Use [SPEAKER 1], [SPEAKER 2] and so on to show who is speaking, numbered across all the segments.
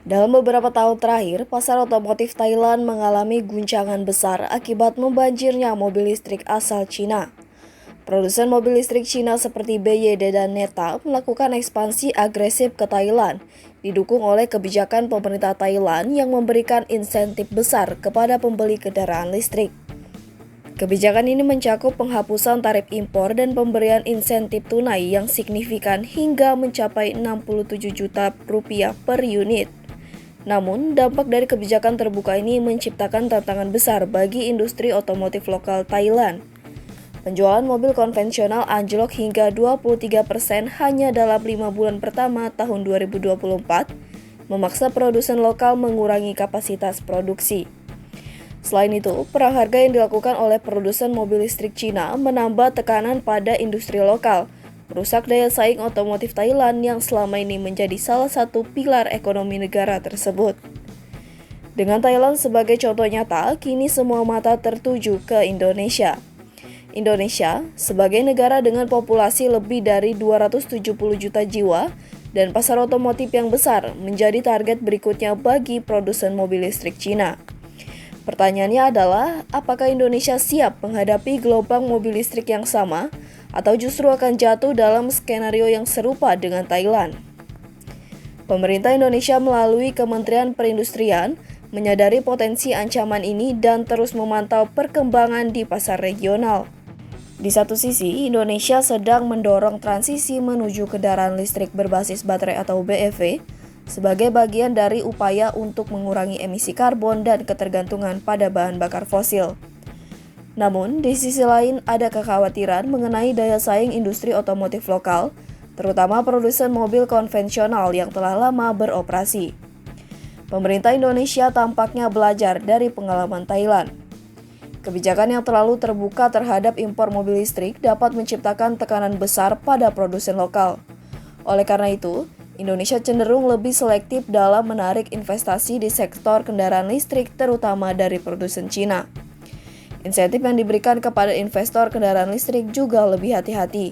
[SPEAKER 1] Dalam beberapa tahun terakhir, pasar otomotif Thailand mengalami guncangan besar akibat membanjirnya mobil listrik asal Cina. Produsen mobil listrik Cina seperti BYD dan Neta melakukan ekspansi agresif ke Thailand, didukung oleh kebijakan pemerintah Thailand yang memberikan insentif besar kepada pembeli kendaraan listrik. Kebijakan ini mencakup penghapusan tarif impor dan pemberian insentif tunai yang signifikan hingga mencapai 67 juta rupiah per unit. Namun, dampak dari kebijakan terbuka ini menciptakan tantangan besar bagi industri otomotif lokal Thailand. Penjualan mobil konvensional anjlok hingga 23% hanya dalam 5 bulan pertama tahun 2024, memaksa produsen lokal mengurangi kapasitas produksi. Selain itu, perang harga yang dilakukan oleh produsen mobil listrik Cina menambah tekanan pada industri lokal, merusak daya saing otomotif Thailand yang selama ini menjadi salah satu pilar ekonomi negara tersebut. Dengan Thailand sebagai contoh nyata, kini semua mata tertuju ke Indonesia. Indonesia, sebagai negara dengan populasi lebih dari 270 juta jiwa dan pasar otomotif yang besar, menjadi target berikutnya bagi produsen mobil listrik Cina. Pertanyaannya adalah, apakah Indonesia siap menghadapi gelombang mobil listrik yang sama, atau justru akan jatuh dalam skenario yang serupa dengan Thailand? Pemerintah Indonesia melalui Kementerian Perindustrian menyadari potensi ancaman ini dan terus memantau perkembangan di pasar regional. Di satu sisi, Indonesia sedang mendorong transisi menuju kendaraan listrik berbasis baterai atau BEV, sebagai bagian dari upaya untuk mengurangi emisi karbon dan ketergantungan pada bahan bakar fosil. Namun, di sisi lain ada kekhawatiran mengenai daya saing industri otomotif lokal, terutama produsen mobil konvensional yang telah lama beroperasi. Pemerintah Indonesia tampaknya belajar dari pengalaman Thailand. Kebijakan yang terlalu terbuka terhadap impor mobil listrik dapat menciptakan tekanan besar pada produsen lokal. Oleh karena itu, Indonesia cenderung lebih selektif dalam menarik investasi di sektor kendaraan listrik, terutama dari produsen Cina. Insentif yang diberikan kepada investor kendaraan listrik juga lebih hati-hati,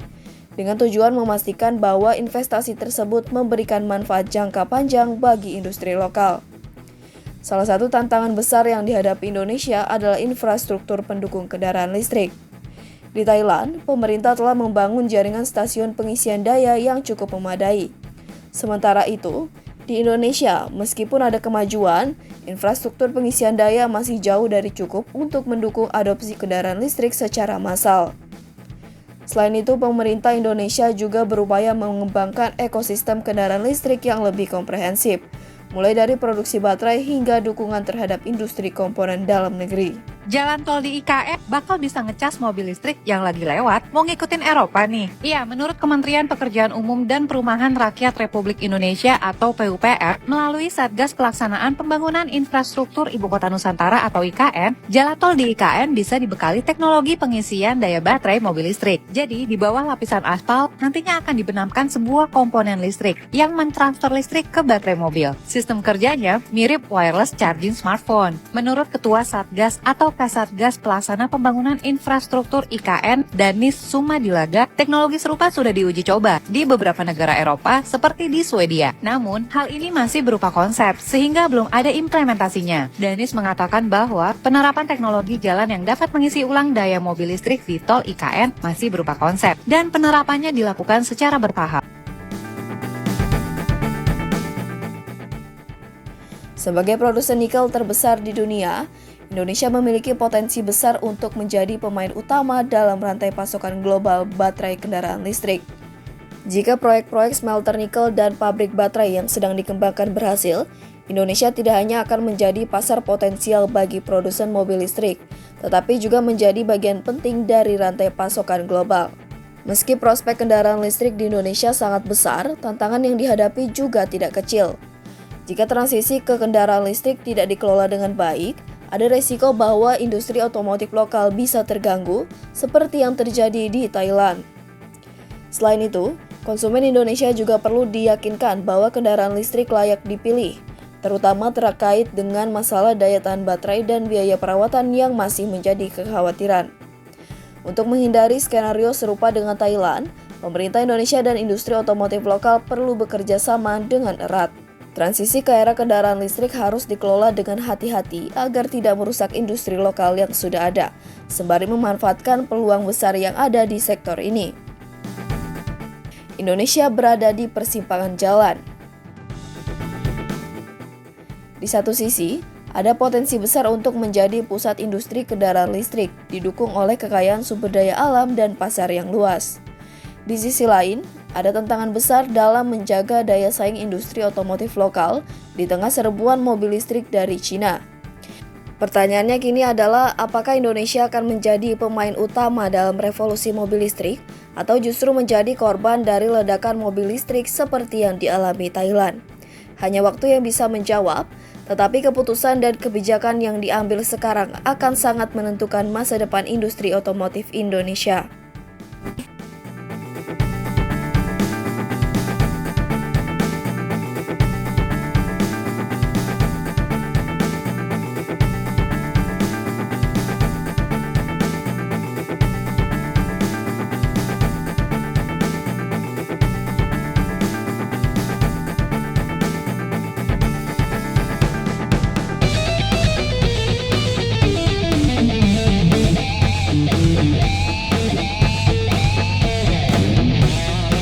[SPEAKER 1] dengan tujuan memastikan bahwa investasi tersebut memberikan manfaat jangka panjang bagi industri lokal. Salah satu tantangan besar yang dihadapi Indonesia adalah infrastruktur pendukung kendaraan listrik. Di Thailand, pemerintah telah membangun jaringan stasiun pengisian daya yang cukup memadai. Sementara itu, di Indonesia, meskipun ada kemajuan, infrastruktur pengisian daya masih jauh dari cukup untuk mendukung adopsi kendaraan listrik secara massal. Selain itu, pemerintah Indonesia juga berupaya mengembangkan ekosistem kendaraan listrik yang lebih komprehensif, mulai dari produksi baterai hingga dukungan terhadap industri komponen dalam negeri.
[SPEAKER 2] Jalan tol di IKN bakal bisa ngecas mobil listrik yang lagi lewat mau ngikutin Eropa nih. Iya, menurut Kementerian Pekerjaan Umum dan Perumahan Rakyat Republik Indonesia atau PUPR, melalui Satgas Pelaksanaan Pembangunan Infrastruktur Ibu Kota Nusantara atau IKN, jalan tol di IKN bisa dibekali teknologi pengisian daya baterai mobil listrik. Jadi, di bawah lapisan aspal, nantinya akan dibenamkan sebuah komponen listrik yang mentransfer listrik ke baterai mobil. Sistem kerjanya mirip wireless charging smartphone. Menurut Ketua Satgas atau Kasatgas Pelaksana Pembangunan Infrastruktur IKN, Danis Sumadilaga, teknologi serupa sudah diuji coba di beberapa negara Eropa seperti di Swedia. Namun, hal ini masih berupa konsep sehingga belum ada implementasinya. Danis mengatakan bahwa penerapan teknologi jalan yang dapat mengisi ulang daya mobil listrik di tol IKN masih berupa konsep dan penerapannya dilakukan secara bertahap.
[SPEAKER 1] Sebagai produsen nikel terbesar di dunia, Indonesia memiliki potensi besar untuk menjadi pemain utama dalam rantai pasokan global baterai kendaraan listrik. Jika proyek-proyek smelter nikel dan pabrik baterai yang sedang dikembangkan berhasil, Indonesia tidak hanya akan menjadi pasar potensial bagi produsen mobil listrik, tetapi juga menjadi bagian penting dari rantai pasokan global. Meski prospek kendaraan listrik di Indonesia sangat besar, tantangan yang dihadapi juga tidak kecil. Jika transisi ke kendaraan listrik tidak dikelola dengan baik, ada resiko bahwa industri otomotif lokal bisa terganggu, seperti yang terjadi di Thailand. Selain itu, konsumen Indonesia juga perlu diyakinkan bahwa kendaraan listrik layak dipilih, terutama terkait dengan masalah daya tahan baterai dan biaya perawatan yang masih menjadi kekhawatiran. Untuk menghindari skenario serupa dengan Thailand, pemerintah Indonesia dan industri otomotif lokal perlu bekerja sama dengan erat. Transisi ke era kendaraan listrik harus dikelola dengan hati-hati agar tidak merusak industri lokal yang sudah ada, sembari memanfaatkan peluang besar yang ada di sektor ini. Indonesia berada di persimpangan jalan. Di satu sisi, ada potensi besar untuk menjadi pusat industri kendaraan listrik, didukung oleh kekayaan sumber daya alam dan pasar yang luas. Di sisi lain, ada tantangan besar dalam menjaga daya saing industri otomotif lokal di tengah serbuan mobil listrik dari Cina. Pertanyaannya kini adalah, apakah Indonesia akan menjadi pemain utama dalam revolusi mobil listrik atau justru menjadi korban dari ledakan mobil listrik seperti yang dialami Thailand? Hanya waktu yang bisa menjawab, tetapi keputusan dan kebijakan yang diambil sekarang akan sangat menentukan masa depan industri otomotif Indonesia.